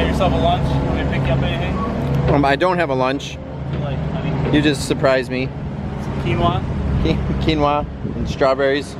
got yourself a lunch? Want me to pick you up anything? I don't have a lunch. You like honey? You just surprised me. Some quinoa? Quinoa and strawberries.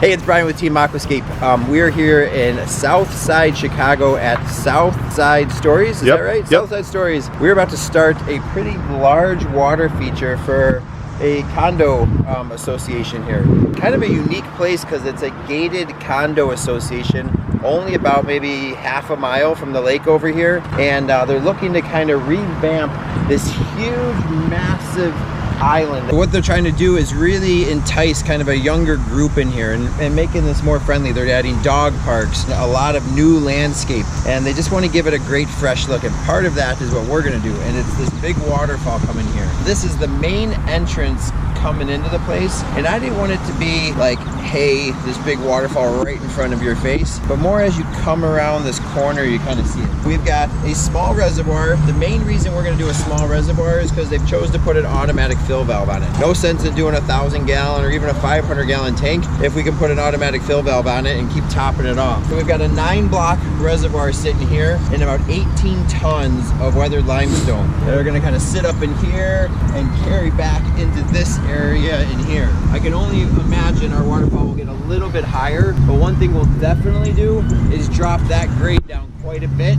Hey, it's Brian with Team Aquascape. We're here in Southside Chicago at Southside Stories, is that right? Yep. Southside Stories. We're about to start a pretty large water feature for a condo association here. Kind of a unique place because it's a gated condo association, only about maybe half a mile from the lake over here. And they're looking to kind of revamp this huge, massive island. What they're trying to do is really entice kind of a younger group in here and making this more friendly. They're adding dog parks, a lot of new landscape, and they just want to give it a great fresh look. And part of that is what we're going to do, and it's this big waterfall coming here. This is the main entrance coming into the place, and I didn't want it to be like, hey, this big waterfall right in front of your face, but more as you come around this corner, you kind of see it. We've got a small reservoir. The main reason we're going to do a small reservoir is because they've chose to put an automatic fill valve on it. No sense in doing a 1,000-gallon or even a 500-gallon tank if we can put an automatic fill valve on it and keep topping it off. So we've got a 9-block reservoir sitting here and about 18 tons of weathered limestone that are going to kind of sit up in here and carry back into this area in here. I can only imagine our waterfall will get a little bit higher, but one thing we'll definitely do is drop that grade down quite a bit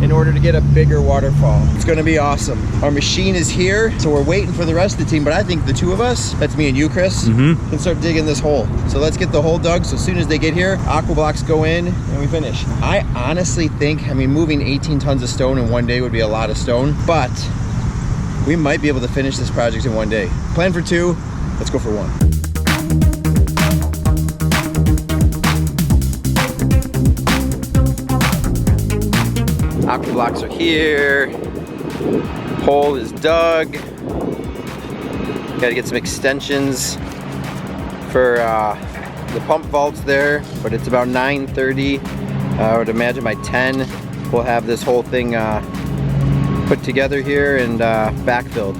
in order to get a bigger waterfall. It's gonna be awesome. Our machine is here, so we're waiting for the rest of the team, but I think the two of us, that's me and you, Chris, can start digging this hole. So let's get the hole dug, so as soon as they get here, aqua blocks go in and we finish. I honestly think, I mean, moving 18 tons of stone in one day would be a lot of stone, but we might be able to finish this project in one day. Plan for 2, let's go for 1. Aqua blocks are here. Hole is dug. Got to get some extensions for the pump vaults there, but it's about 9:30. I would imagine by 10 we'll have this whole thing put together here and backfilled.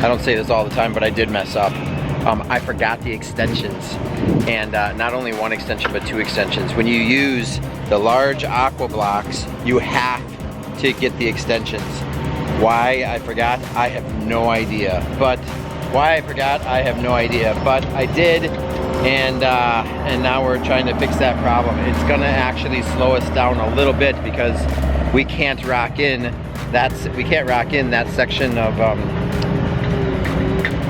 I don't say this all the time, but I did mess up. I forgot the extensions, and not only one extension but 2 extensions. When you use the large aqua blocks, you have to get the extensions. Why I forgot, I have no idea. But I did, and now we're trying to fix that problem. It's gonna actually slow us down a little bit because we can't rock in that section of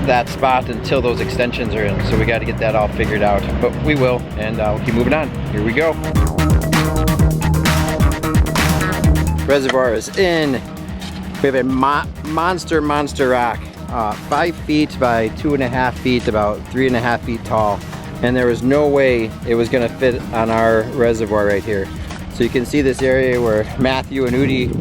that spot until those extensions are in. So we got to get that all figured out, but we will, and we'll keep moving on. Here we go. Reservoir is in. We have a monster rock, 5 feet by 2.5 feet, about 3.5 feet tall, and there was no way it was going to fit on our reservoir right here. So you can see this area where Matthew and Udi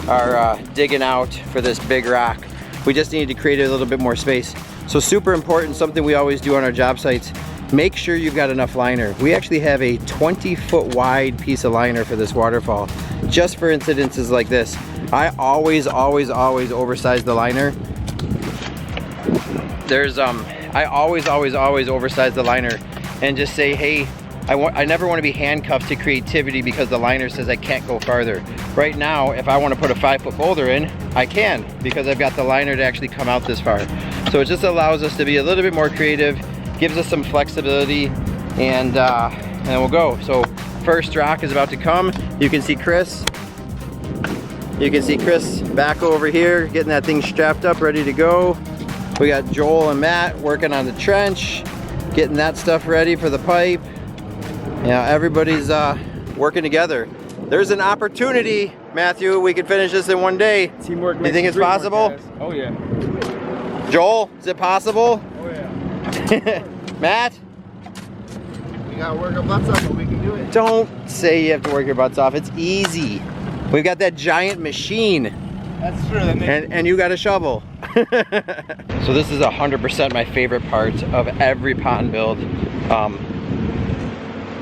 are digging out for this big rock. We just need to create a little bit more space. So super important, something we always do on our job sites, make sure you've got enough liner. We actually have a 20-foot wide piece of liner for this waterfall, just for incidences like this. I always oversize the liner. I always oversize the liner and just say, hey, I never want to be handcuffed to creativity because the liner says I can't go farther. Right now, if I want to put a 5-foot boulder in, I can, because I've got the liner to actually come out this far. So it just allows us to be a little bit more creative, gives us some flexibility, and we'll go. So first rock is about to come. You can see Chris. Back over here, getting that thing strapped up, ready to go. We got Joel and Matt working on the trench, getting that stuff ready for the pipe. Yeah, everybody's working together. There's an opportunity, Matthew, we could finish this in one day. Teamwork. You think it's possible? Oh yeah. Joel, is it possible? Oh yeah. Matt? We gotta work our butts off, but we can do it. Don't say you have to work your butts off. It's easy. We've got that giant machine. That's true. And you got a shovel. So this is 100% my favorite part of every pond build.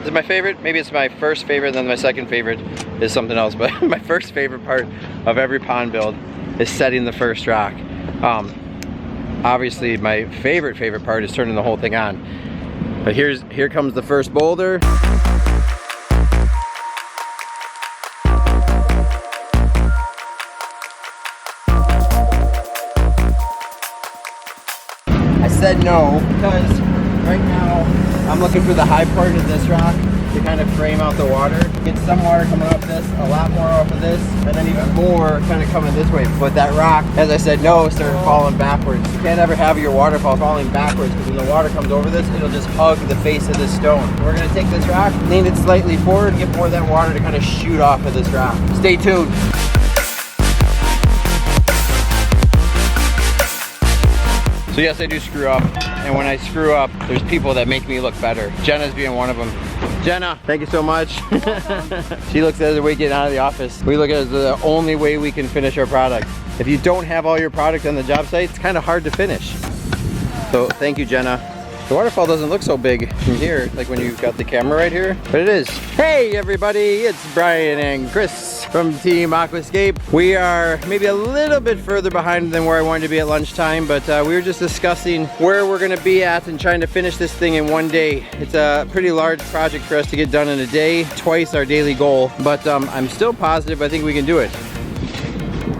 Is it my favorite? Maybe it's my first favorite, then my second favorite is something else, but my first favorite part of every pond build is setting the first rock. obviously my favorite part is turning the whole thing on. But here comes the first boulder. I said no because right now I'm looking for the high part of this rock to kind of frame out the water. Get some water coming off this, a lot more off of this, and then even more kind of coming this way. But that rock, as I said, no, started falling backwards. You can't ever have your waterfall falling backwards because when the water comes over this, it'll just hug the face of the stone. We're gonna take this rock, lean it slightly forward, and get more of that water to kind of shoot off of this rock. Stay tuned. So yes, I do screw up, and when I screw up, there's people that make me look better. Jenna's being one of them. Jenna, thank you so much. She looks at it as a way getting out of the office. We look at it as the only way we can finish our product. If you don't have all your product on the job site, it's kind of hard to finish. So thank you, Jenna. The waterfall doesn't look so big from here, like when you've got the camera right here, but it is. Hey everybody, it's Brian and Chris from Team Aquascape. We are maybe a little bit further behind than where I wanted to be at lunchtime, but we were just discussing where we're gonna be at and trying to finish this thing in one day. It's a pretty large project for us to get done in a day, twice our daily goal, but I'm still positive I think we can do it.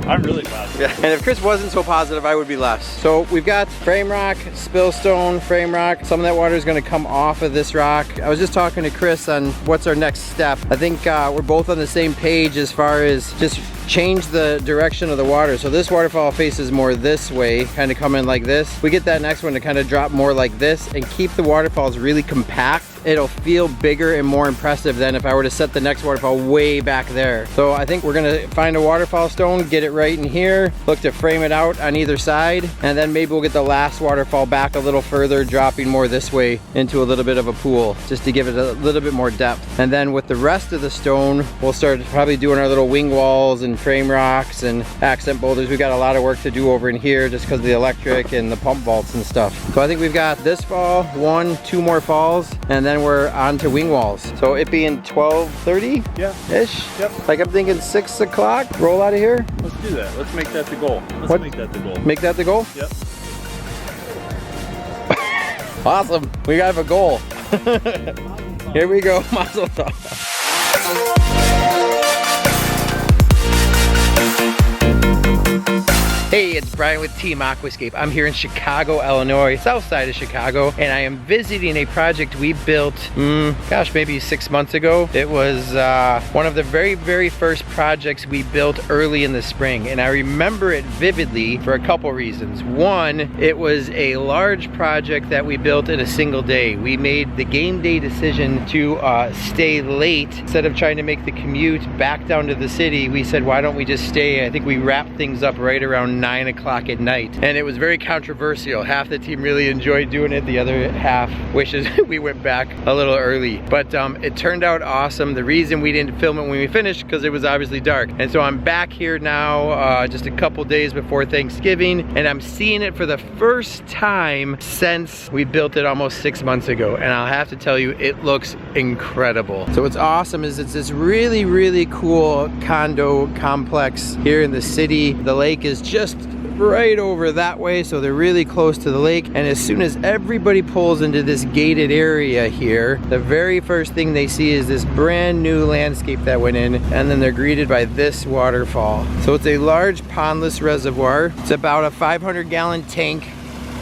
I'm really positive. Yeah. And if Chris wasn't so positive, I would be less. So we've got frame rock, spill stone, frame rock. Some of that water is going to come off of this rock. I was just talking to Chris on what's our next step. I think we're both on the same page as far as just change the direction of the water. So this waterfall faces more this way, kind of come in like this. We get that next one to kind of drop more like this and keep the waterfalls really compact. It'll feel bigger and more impressive than if I were to set the next waterfall way back there. So I think we're gonna find a waterfall stone, get it right in here, look to frame it out on either side, and then maybe we'll get the last waterfall back a little further, dropping more this way into a little bit of a pool, just to give it a little bit more depth. And then with the rest of the stone, we'll start probably doing our little wing walls and frame rocks and accent boulders. We've got a lot of work to do over in here just because of the electric and the pump vaults and stuff. So I think we've got this fall, 2 more falls, and then we're on to wing walls. So it being 12:30 ish. Yep. Like I'm thinking 6 o'clock, roll out of here. Let's do that. Let's make that the goal. What? Make that the goal. Make that the goal? Yep. Awesome. We have a goal. Here we go. Mazel tov. Hey, it's Brian with Team Aquascape. I'm here in Chicago, Illinois, Southside of Chicago, and I am visiting a project we built, maybe 6 months ago. It was one of the very first projects we built early in the spring, and I remember it vividly for a couple reasons. One, it was a large project that we built in a single day. We made the game day decision to stay late. Instead of trying to make the commute back down to the city, we said, why don't we just stay? I think we wrapped things up right around 9 o'clock at night, and it was very controversial. Half the team really enjoyed doing it, the other half wishes we went back a little early, but it turned out awesome. The reason we didn't film it when we finished because it was obviously dark, and so I'm back here now just a couple days before Thanksgiving, and I'm seeing it for the first time since we built it almost 6 months ago, and I'll have to tell you, it looks incredible. So what's awesome is it's this really cool condo complex here in the city. The lake is just right over that way, so they're really close to the lake, and as soon as everybody pulls into this gated area here, the very first thing they see is this brand new landscape that went in, and then they're greeted by this waterfall. So it's a large pondless reservoir. It's about a 500-gallon tank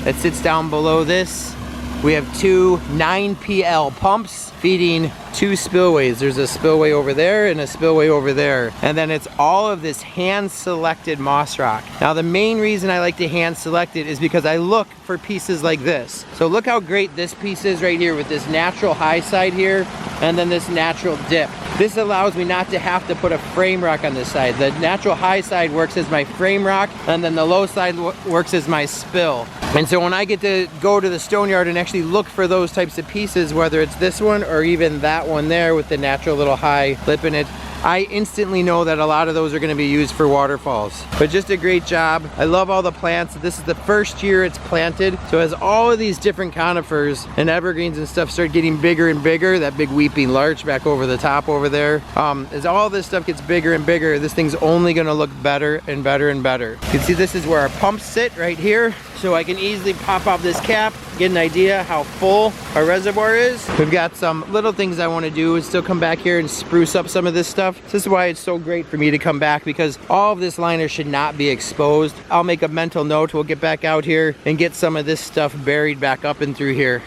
that sits down below this. We have 2 9PL pumps feeding 2 spillways. There's a spillway over there and a spillway over there. And then it's all of this hand-selected moss rock. Now the main reason I like to hand select it is because I look for pieces like this. So look how great this piece is right here with this natural high side here and then this natural dip. This allows me not to have to put a frame rock on this side. The natural high side works as my frame rock, and then the low side works as my spill. And so when I get to go to the stone yard and actually look for those types of pieces, whether it's this one or even that one there with the natural little high lip in it, I instantly know that a lot of those are going to be used for waterfalls. But just a great job. I love all the plants. This is the first year it's planted. So as all of these different conifers and evergreens and stuff start getting bigger and bigger, that big weeping larch back over the top over there, as all this stuff gets bigger and bigger, this thing's only going to look better and better and better. You can see this is where our pumps sit right here. so I can easily pop off this cap, get an idea how full our reservoir is. We've got some little things I want to do is still come back here and spruce up some of this stuff. This is why it's so great for me to come back, because all of this liner should not be exposed. I'll make a mental note. We'll get back out here and get some of this stuff buried back up and through here.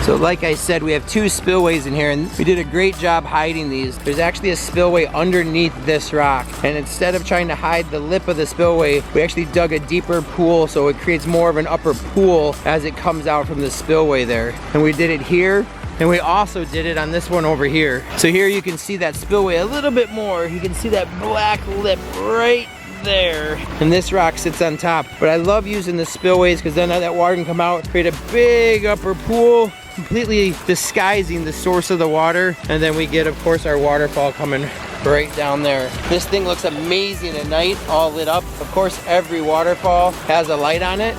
So like I said, we have two spillways in here, and we did a great job hiding these. There's actually a spillway underneath this rock, and instead of trying to hide the lip of the spillway, we actually dug a deeper pool, so it creates more of an upper pool as it comes out from the spillway there. And we did it here, and we also did it on this one over here. So here you can see that spillway a little bit more. You can see that black lip right there, and this rock sits on top. But I love using the spillways because then that water can come out, create a big upper pool, completely disguising the source of the water. And then we get, of course, our waterfall coming right down there. This thing looks amazing at night, all lit up. Of course, every waterfall has a light on it.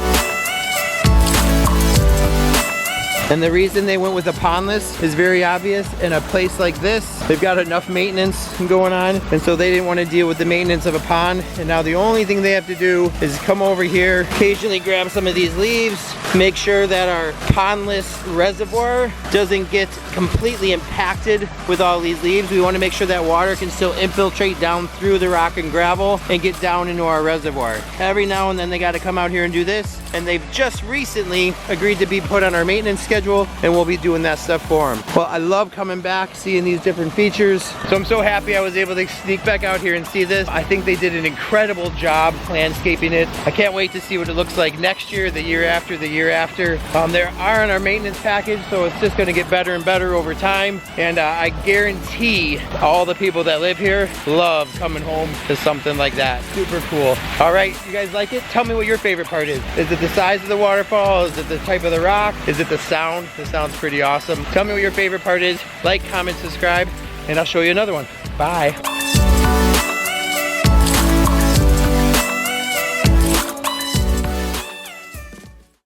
And the reason they went with a pondless is very obvious. In a place like this, they've got enough maintenance going on, and so they didn't want to deal with the maintenance of a pond. And now the only thing they have to do is come over here, occasionally grab some of these leaves, make sure that our pondless reservoir doesn't get completely impacted with all these leaves. We want to make sure that water can still infiltrate down through the rock and gravel and get down into our reservoir. Every now and then they got to come out here and do this, and they've just recently agreed to be put on our maintenance schedule, and we'll be doing that stuff for them. Well, I love coming back, seeing these different features. So I'm so happy I was able to sneak back out here and see this. I think they did an incredible job landscaping it. I can't wait to see what it looks like next year, the year after, the year after. They are on our maintenance package, so it's just gonna get better and better over time. And I guarantee all the people that live here love coming home to something like that. Super cool. All right, you guys like it? Tell me what your favorite part is. Is it the size of the waterfall? Is it the type of the rock? Is it the sound? The sound's pretty awesome. Tell me what your favorite part is. Like, comment, subscribe, and I'll show you another one. Bye.